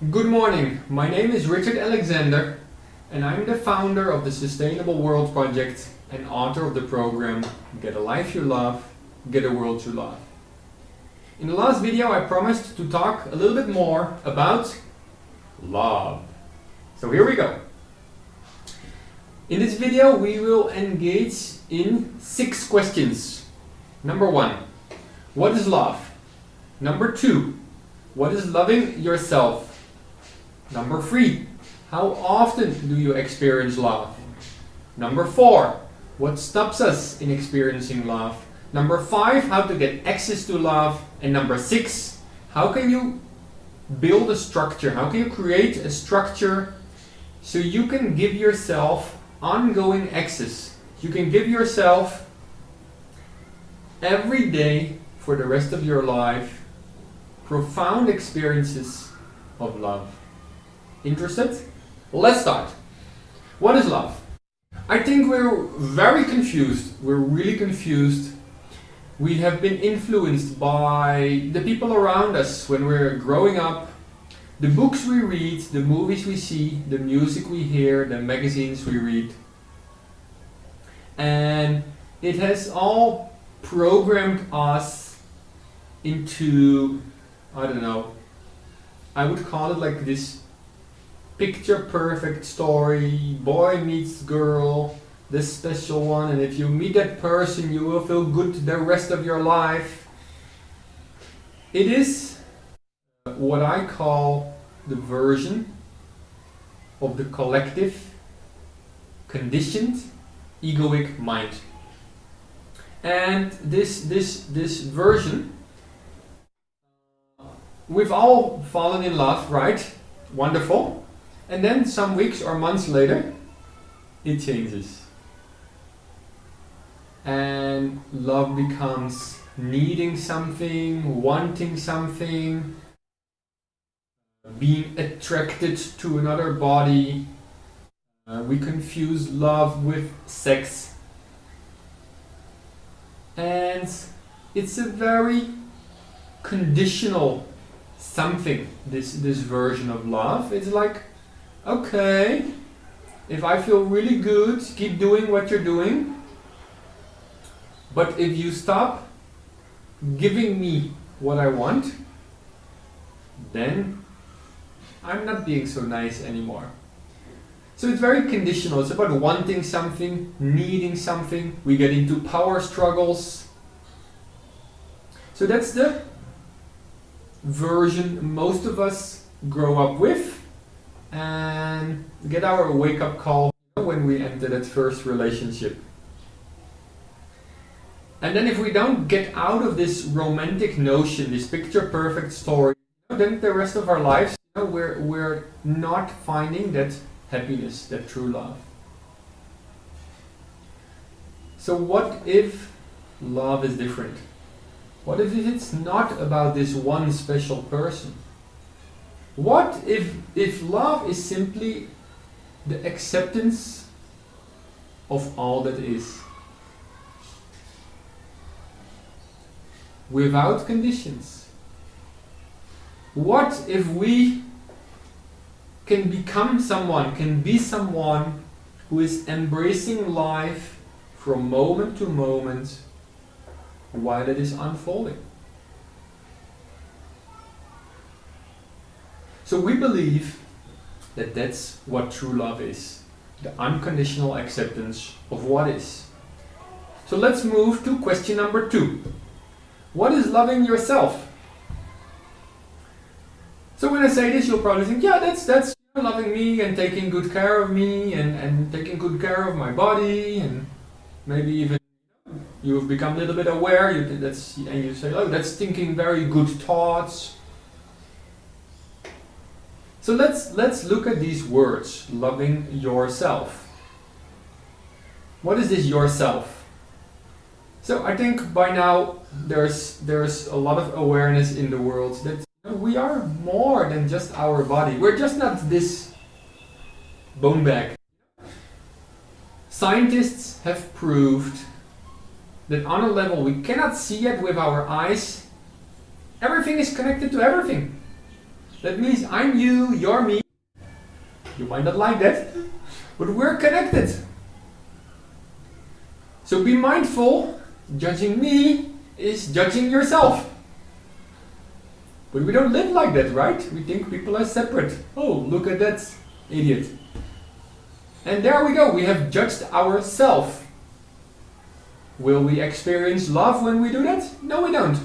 Good morning, my name is Richard Alexander and I'm the founder of the Sustainable World Project and author of the program Get a Life You Love, Get a World You Love. In the last video I promised to talk a little bit more about love. So here we go. In this video we will engage in 6 questions. Number 1, what is love? Number 2, what is loving yourself? Number 3, how often do you experience love? Number 4, what stops us in experiencing love? Number 5, how to get access to love. And number 6, how can you build a structure? How can you create a structure so you can give yourself ongoing access? You can give yourself every day for the rest of your life profound experiences of love. Interested? Let's start. What is love? I think we're very confused. We're really confused. We have been influenced by the people around us when we're growing up, the books we read, the movies we see, the music we hear, the magazines we read. And it has all programmed us into, I don't know, I would call it like this picture perfect story, boy meets girl, this special one, and if you meet that person you will feel good the rest of your life. It is what I call the version of the collective, conditioned, egoic mind. And this version, we've all fallen in love, right? Wonderful. And then some weeks or months later, it changes. And love becomes needing something, wanting something, being attracted to another body. We confuse love with sex. And it's a very conditional something, this version of love. It's like, okay, if I feel really good, keep doing what you're doing. But if you stop giving me what I want, then I'm not being so nice anymore. So it's very conditional. It's about wanting something, needing something. We get into power struggles. So that's the version most of us grow up with and get our wake-up call when we enter that first relationship. And then if we don't get out of this romantic notion, this picture-perfect story, then the rest of our lives, we're not finding that happiness, that true love. So what if love is different? What if it's not about this one special person? What if love is simply the acceptance of all that is? Without conditions. What if we can become someone, can be someone who is embracing life from moment to moment while it is unfolding? So we believe that that's what true love is, the unconditional acceptance of what is. So let's move to question number 2. What is loving yourself? So when I say this, you'll probably think, yeah, that's loving me and taking good care of me and taking good care of my body, and maybe even you've become a little bit aware, and you say, oh, that's thinking very good thoughts. So let's look at these words, loving yourself. What is this yourself? So I think by now there's a lot of awareness in the world that we are more than just our body. We're just not this bone bag. Scientists have proved that on a level we cannot see yet with our eyes, everything is connected to everything. That means I'm you, you're me. You might not like that, but we're connected. So be mindful, judging me is judging yourself. But we don't live like that, right? We think people are separate. Oh, look at that idiot. And there we go, we have judged ourselves. Will we experience love when we do that? No, we don't.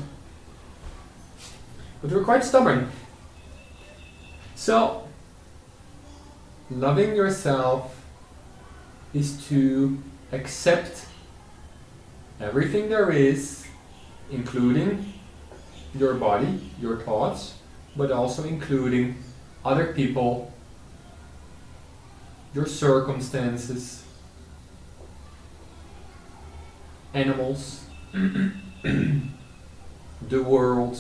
But we're quite stubborn. So, loving yourself is to accept everything there is, including your body, your thoughts, but also including other people, your circumstances, animals, the world.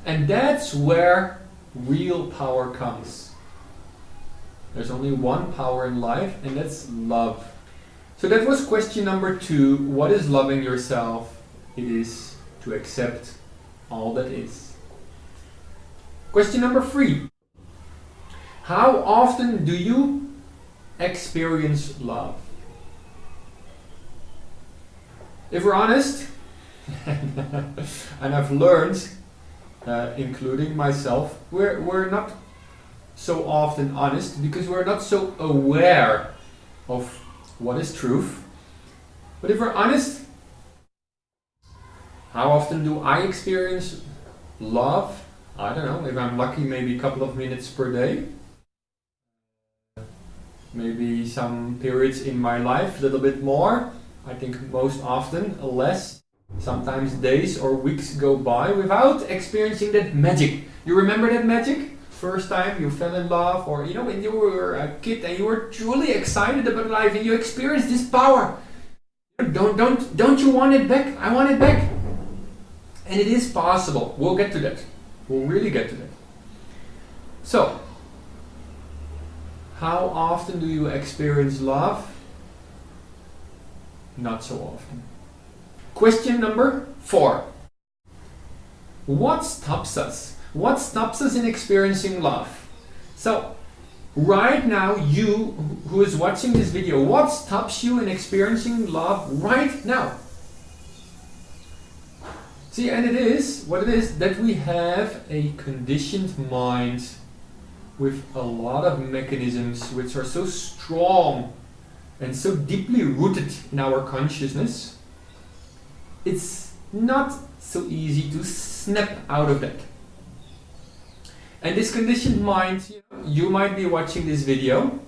And that's where real power comes. There's only one power in life, and that's love. So that was question number 2. What is loving yourself? It is to accept all that is. Question number 3. How often do you experience love? If we're honest, and I've learned, including myself, we're not so often honest because we're not so aware of what is truth. But if we're honest, how often do I experience love? I don't know, if I'm lucky, maybe a couple of minutes per day. Maybe some periods in my life, a little bit more. I think most often less. Sometimes days or weeks go by without experiencing that magic. You remember that magic? First time you fell in love, or when you were a kid and you were truly excited about life and you experienced this power. Don't you want it back? I want it back. And it is possible. We'll get to that. We'll really get to that. So, how often do you experience love? Not so often. Question number 4. What stops us? What stops us in experiencing love? So, right now, you who is watching this video, what stops you in experiencing love right now? See, and it is that we have a conditioned mind with a lot of mechanisms which are so strong and so deeply rooted in our consciousness. It's not so easy to snap out of that. And this conditioned mind, you might be watching this video,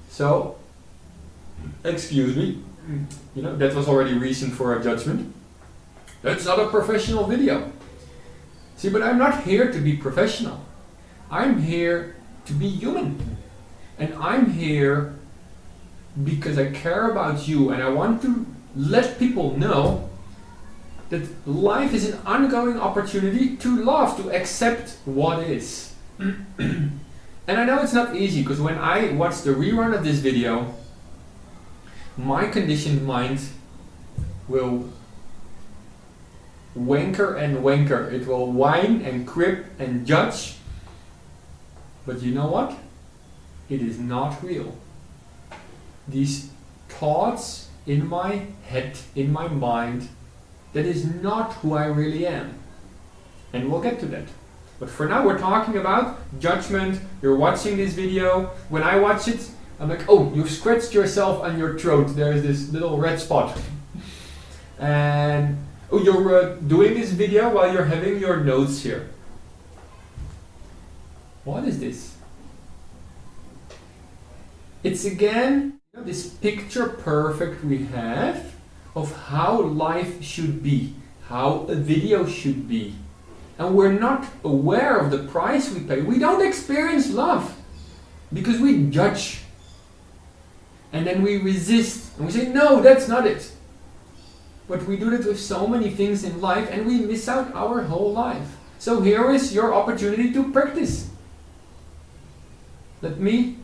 so excuse me, that was already reason for a judgment. That's not a professional video. See, but I'm not here to be professional. I'm here to be human. And I'm here because I care about you and I want to let people know that life is an ongoing opportunity to love, to accept what is. And I know it's not easy, because when I watch the rerun of this video, my conditioned mind will wanker and wanker. It will whine and crib and judge. But you know what? It is not real. These thoughts in my head, in my mind, that is not who I really am. And we'll get to that. But for now we're talking about judgment. You're watching this video. When I watch it, I'm like, oh, you've scratched yourself on your throat. There's this little red spot. And oh, you're doing this video while you're having your notes here. What is this? It's again this picture perfect we have of how life should be, how a video should be. And we're not aware of the price we pay. We don't experience love because we judge. And then we resist and we say, no, that's not it. But we do that with so many things in life and we miss out our whole life. So here is your opportunity to practice. Let me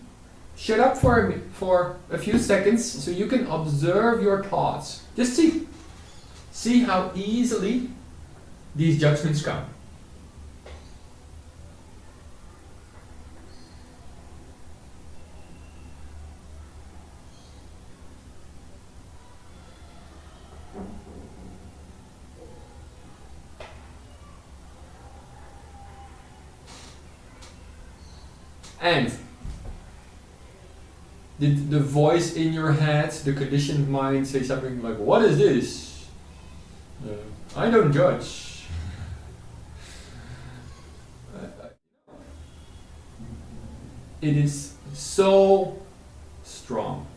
shut up for a few seconds so you can observe your thoughts. Just see how easily these judgments come. And did the voice in your head, the conditioned mind, say something like, what is this? I don't judge. It is so strong.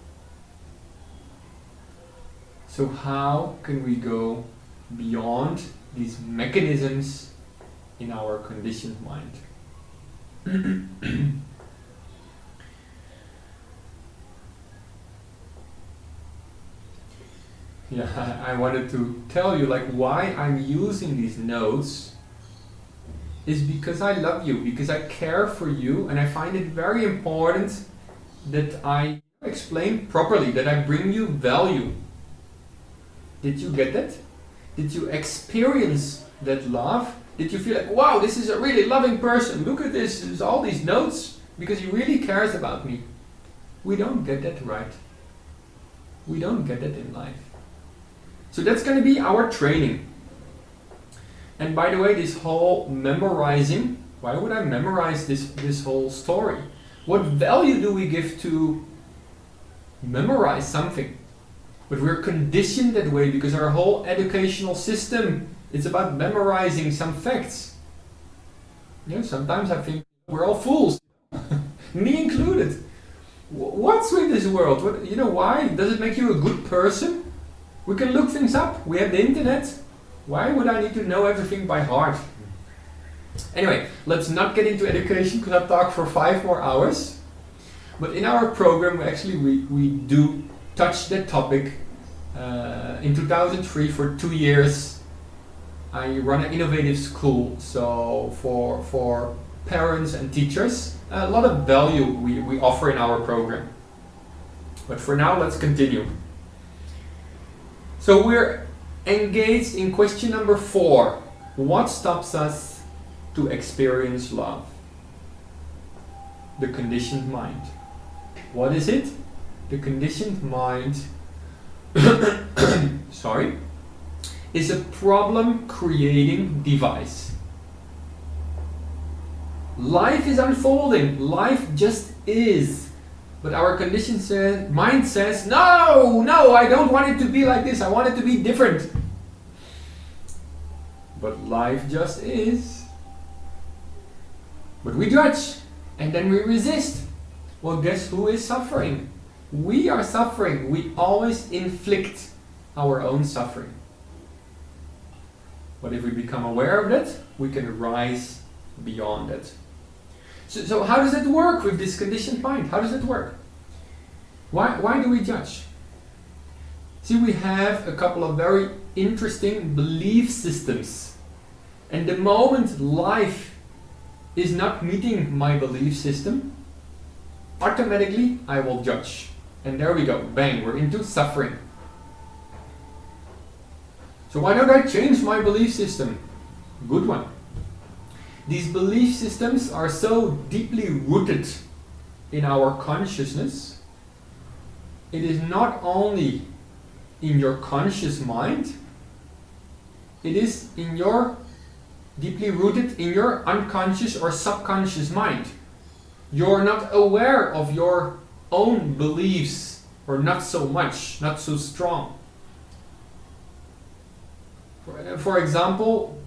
So how can we go beyond these mechanisms in our conditioned mind? Yeah, I wanted to tell you like why I'm using these notes is because I love you, because I care for you, and I find it very important that I explain properly, that I bring you value. Did you get that? Did you experience that love? Did you feel like, wow, this is a really loving person, look at this, there's all these notes, because he really cares about me. We don't get that right. We don't get that in life. So that's going to be our training. And by the way, this whole memorizing, why would I memorize this whole story? What value do we give to memorize something? But we're conditioned that way because our whole educational system is about memorizing some facts. You know, sometimes I think we're all fools, me included. What's with this world? What, you know, why? Does it make you a good person? We can look things up. We have the internet. Why would I need to know everything by heart? Anyway, let's not get into education because I'll talk for 5 more hours. But in our program, we do touch that topic. In 2003, for 2 years, I run an innovative school. So for parents and teachers, a lot of value we offer in our program. But for now, let's continue. So we're engaged in question number 4. What stops us to experience love? The conditioned mind. What is it? The conditioned mind is a problem creating device. Life is unfolding. Life just is. But our conditioned mind says, no, I don't want it to be like this. I want it to be different. But life just is. But we judge, and then we resist. Well, guess who is suffering? We are suffering. We always inflict our own suffering. But if we become aware of that, we can rise beyond it. So how does that work with this conditioned mind? How does it work? Why do we judge? See, we have a couple of very interesting belief systems. And the moment life is not meeting my belief system, automatically I will judge. And there we go, bang, we're into suffering. So why don't I change my belief system? Good one. These belief systems are so deeply rooted in our consciousness. It is not only in your conscious mind, it is in your deeply rooted in your unconscious or subconscious mind. You're not aware of your own beliefs, or not so much, not so strong. For example,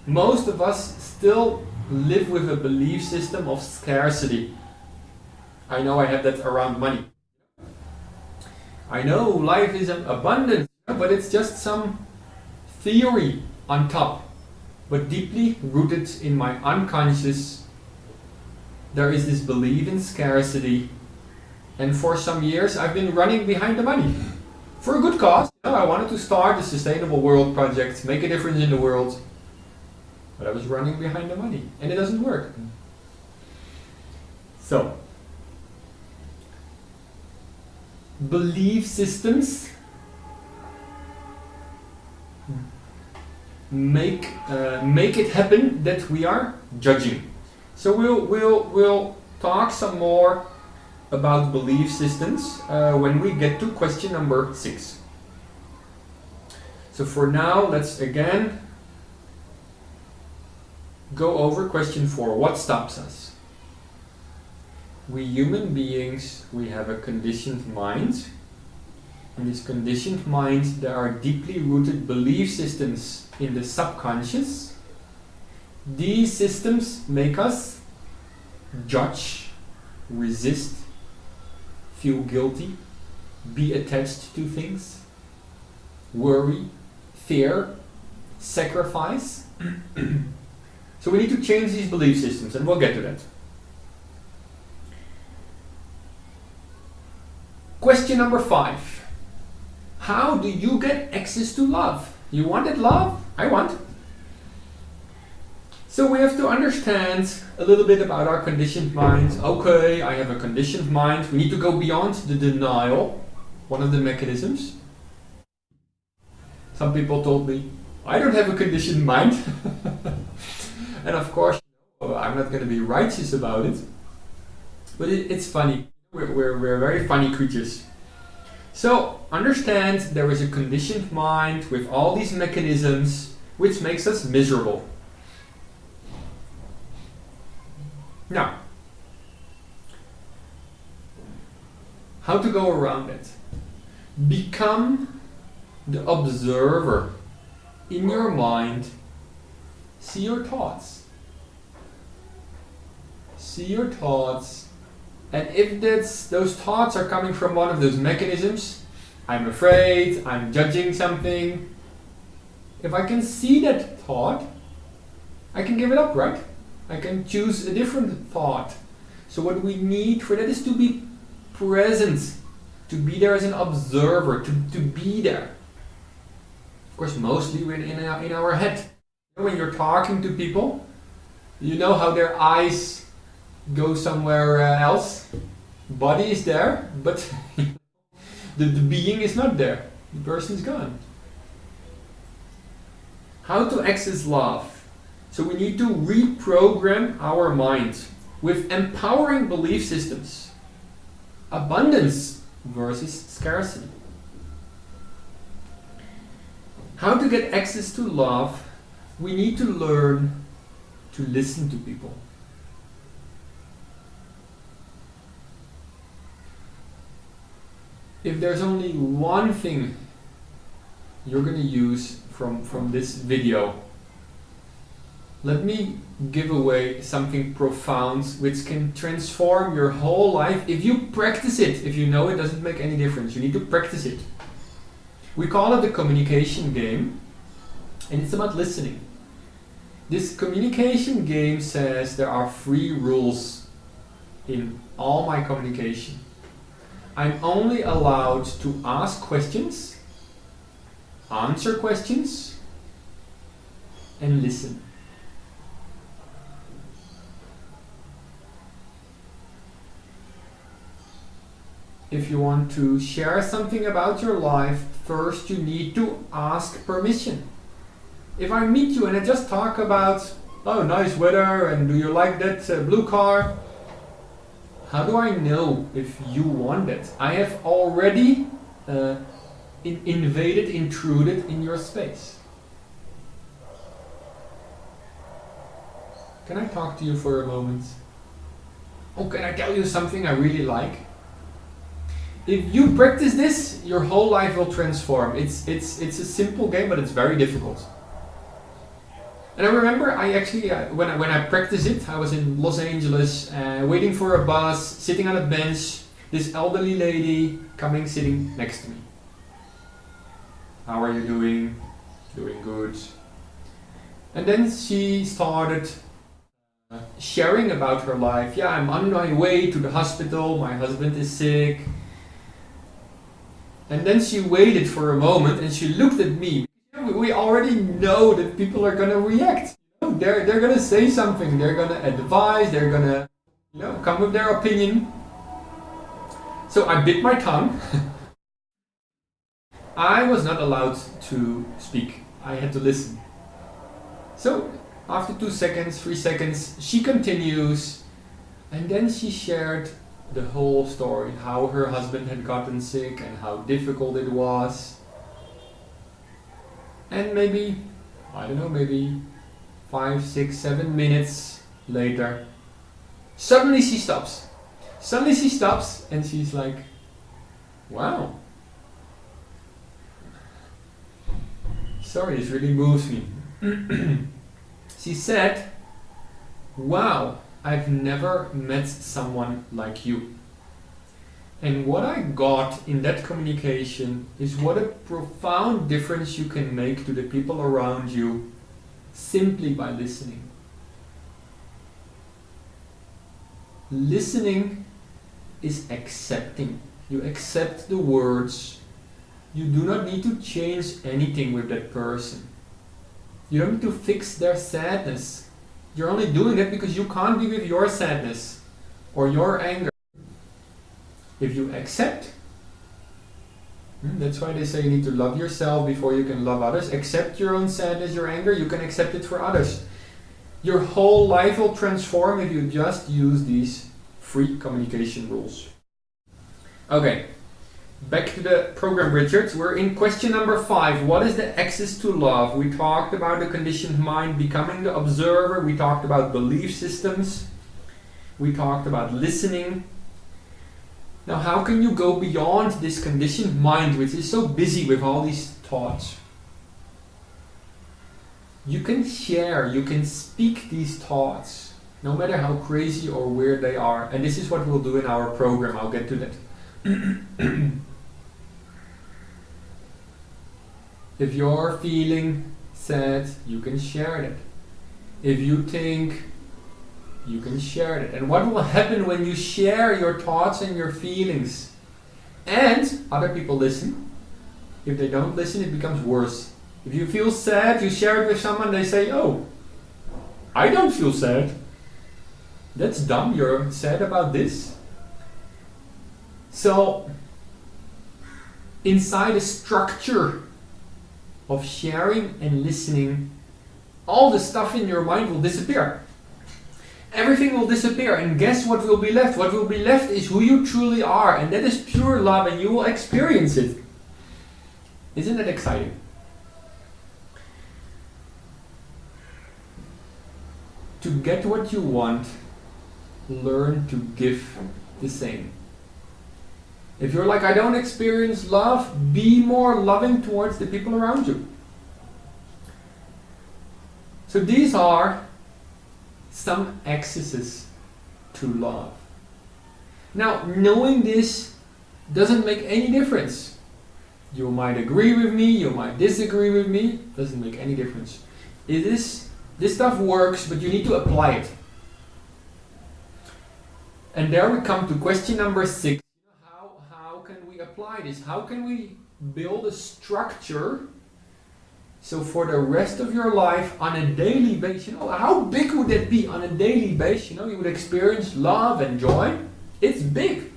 most of us still live with a belief system of scarcity. I know I have that around money. I know life is abundant, but it's just some theory on top. But deeply rooted in my unconscious, there is this belief in scarcity. And for some years I've been running behind the money. For a good cause. You know, I wanted to start a sustainable world project, make a difference in the world. But I was running behind the money, and it doesn't work. So, belief systems make it happen that we are judging. So we'll talk some more about belief systems when we get to question number 6. So for now, let's again go over question 4. What stops us? We human beings, we have a conditioned mind. In this conditioned mind, there are deeply rooted belief systems in the subconscious. These systems make us judge, resist, feel guilty, be attached to things, worry, fear, sacrifice. So we need to change these belief systems, and we'll get to that. Question number 5. How do you get access to love? You wanted love? I want. So we have to understand a little bit about our conditioned mind. Okay, I have a conditioned mind. We need to go beyond the denial, one of the mechanisms. Some people told me, I don't have a conditioned mind. And of course, I'm not going to be righteous about it. But it's funny. We're very funny creatures. So understand there is a conditioned mind with all these mechanisms which makes us miserable. Now, how to go around it? Become the observer in your mind. See your thoughts. See your thoughts. And if those thoughts are coming from one of those mechanisms, I'm afraid, I'm judging something. If I can see that thought, I can give it up, right? I can choose a different thought. So what we need for that is to be present, to be there as an observer, to be there. Of course, mostly we're in our head. When you're talking to people, you know how their eyes go somewhere else. Body is there, but the being is not there. The person's gone. How to access love? So we need to reprogram our mind with empowering belief systems. Abundance versus scarcity. How to get access to love? We need to learn to listen to people. If there's only one thing you're going to use from this video, let me give away something profound which can transform your whole life if you practice it. If you know it doesn't make any difference, you need to practice it. We call it the communication game, and it's about listening. This communication game says there are 3 rules in all my communication. I'm only allowed to ask questions, answer questions, and listen. If you want to share something about your life, first you need to ask permission. If I meet you and I just talk about, oh, nice weather, and do you like that blue car? How do I know if you want it? I have already intruded in your space. Can I talk to you for a moment? Oh, can I tell you something I really like? If you practice this, your whole life will transform. It's a simple game, but it's very difficult. And I remember I actually, when I practiced it, I was in Los Angeles, waiting for a bus, sitting on a bench, this elderly lady coming, sitting next to me. How are you doing? Doing good. And then she started sharing about her life. Yeah, I'm on my way to the hospital, my husband is sick. And then she waited for a moment and she looked at me. We already know that people are going to react. They're going to say something. They're going to advise. They're going to come with their opinion. So I bit my tongue. I was not allowed to speak. I had to listen. So after 2 seconds, 3 seconds, she continues. And then she shared the whole story. How her husband had gotten sick and how difficult it was. And maybe 5, 6, 7 minutes later, suddenly she stops. Suddenly she stops and she's like, wow. Sorry, this really moves me. She said, wow, I've never met someone like you. And what I got in that communication is what a profound difference you can make to the people around you simply by listening. Listening is accepting. You accept the words. You do not need to change anything with that person. You don't need to fix their sadness. You're only doing it because you can't be with your sadness or your anger. If you accept, that's why they say you need to love yourself before you can love others. Accept your own sadness, your anger, you can accept it for others. Your whole life will transform if you just use these free communication rules. Okay, back to the program, Richard. We're in question number 5. What is the access to love? We talked about the conditioned mind, becoming the observer. We talked about belief systems. We talked about listening. Now, how can you go beyond this conditioned mind, which is so busy with all these thoughts? You can share, you can speak these thoughts, no matter how crazy or weird they are. And this is what we'll do in our program. I'll get to that. If you're feeling sad, you can share it. If you think, you can share it. And what will happen when you share your thoughts and your feelings and other people listen? If they don't listen, it becomes worse. If you feel sad, you share it with someone, they say, oh, I don't feel sad. That's dumb, you're sad about this. So, inside a structure of sharing and listening, all the stuff in your mind will disappear. Everything will disappear, and guess what will be left? What will be left is who you truly are, and that is pure love, and you will experience it. Isn't that exciting? To get what you want, learn to give the same. If you're like, I don't experience love, be more loving towards the people around you. So these are some accesses to love. Now, knowing this doesn't make any difference. You might agree with me, you might disagree with me, doesn't make any difference. This stuff works, but you need to apply it. And there we come to question number 6. How can we apply this? How can we build a structure so for the rest of your life on a daily basis, how big would that be on a daily basis? You would experience love and joy. It's big.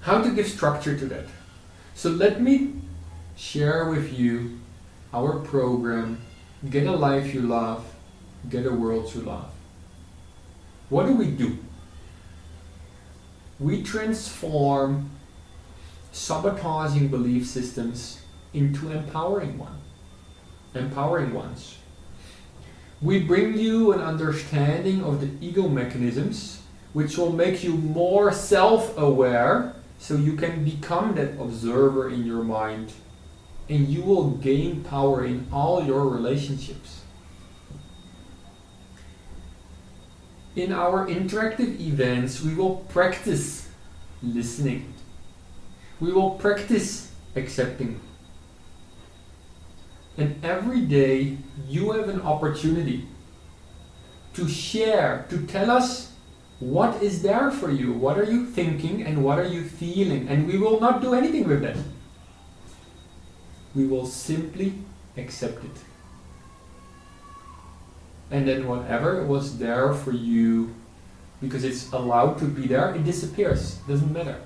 How to give structure to that? So let me share with you our program, Get a Life You Love, Get a World You Love. What do? We transform sabotaging belief systems into empowering ones. We bring you an understanding of the ego mechanisms, which will make you more self-aware, so you can become that observer in your mind, and you will gain power in all your relationships. In our interactive events, we will practice listening. We will practice accepting. And every day you have an opportunity to share, to tell us what is there for you, what are you thinking and what are you feeling, and we will not do anything with that. We will simply accept it. And then whatever was there for you, because it's allowed to be there, it disappears, doesn't matter.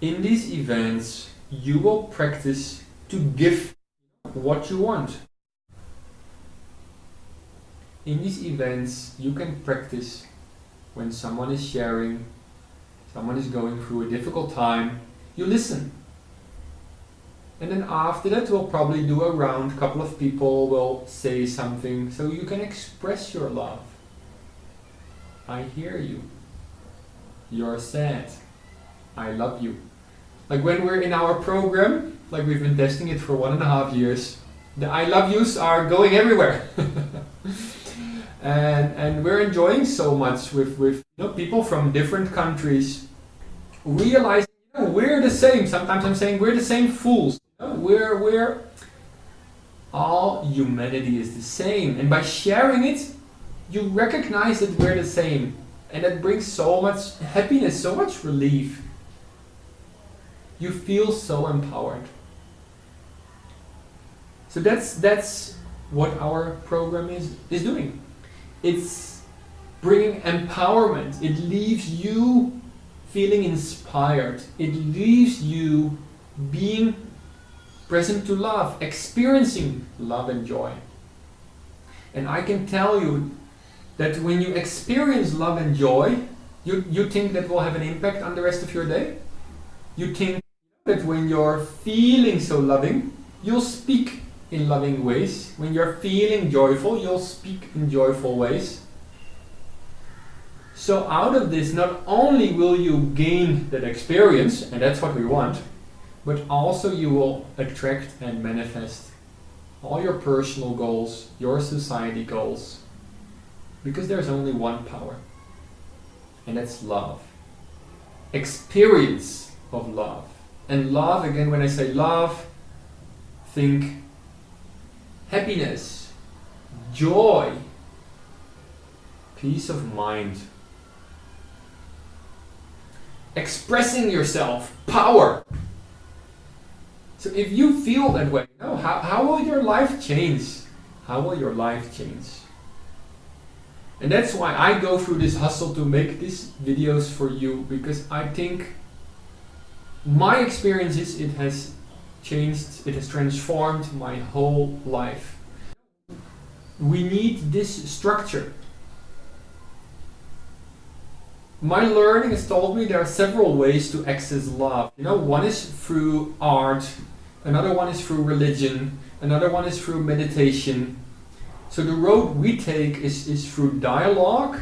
In these events, you will practice to give what you want. In these events, you can practice when someone is sharing, someone is going through a difficult time, you listen. And then after that, we'll probably do a round. A couple of people will say something so you can express your love. I hear you. You're sad. I love you. Like when we're in our program, like we've been testing it for 1.5 years, the I love yous are going everywhere. and we're enjoying so much with people from different countries realizing we're the same. Sometimes I'm saying we're the same fools. We're all humanity is the same, and by sharing it, you recognize that we're the same, and that brings so much happiness, so much relief. You feel so empowered. So that's what our program is doing. It's bringing empowerment. It leaves you feeling inspired. It leaves you being present to love, experiencing love and joy. And I can tell you that when you experience love and joy, you think that will have an impact on the rest of your day. You think that when you're feeling so loving, you'll speak in loving ways. When you're feeling joyful, you'll speak in joyful ways. So out of this, not only will you gain that experience, and that's what we want, but also you will attract and manifest all your personal goals, your society goals, because there's only one power, and that's love. Experience of love. And love, again, when I say love, think happiness, joy, peace of mind, expressing yourself, power. So if you feel that way, how will your life change? How will your life change? And that's why I go through this hustle to make these videos for you, because I think my experiences, it has changed, it has transformed my whole life. We need this structure. My learning has told me there are several ways to access love. One is through art, another one is through religion, another one is through meditation. So the road we take is through dialogue,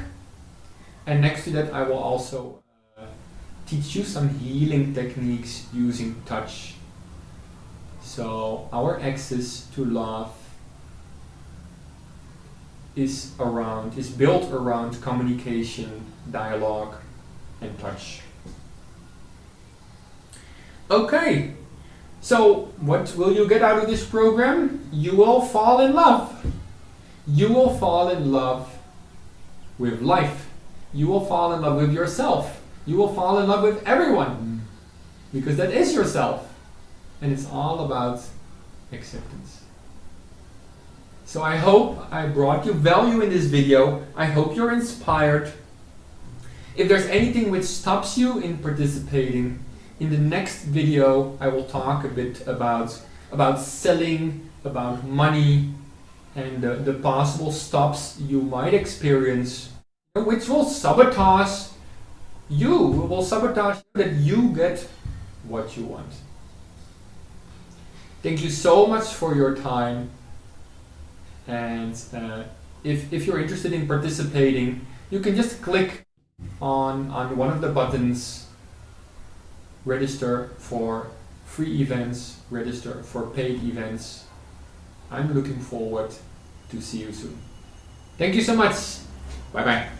and next to that I will also teach you some healing techniques using touch. So our access to love is built around communication, dialogue, and touch. Okay, so what will you get out of this program? You will fall in love. You will fall in love with life. You will fall in love with yourself. You will fall in love with everyone, because that is yourself. And it's all about acceptance. So I hope I brought you value in this video. I hope you're inspired. If there's anything which stops you in participating, in the next video I will talk a bit about selling, about money, and the possible stops you might experience, which will sabotage you, will sabotage that you get what you want. Thank you so much for your time, and if you're interested in participating, you can just click on one of the buttons, register for free events, register for paid events. I'm looking forward to see you soon. Thank you so much. Bye bye.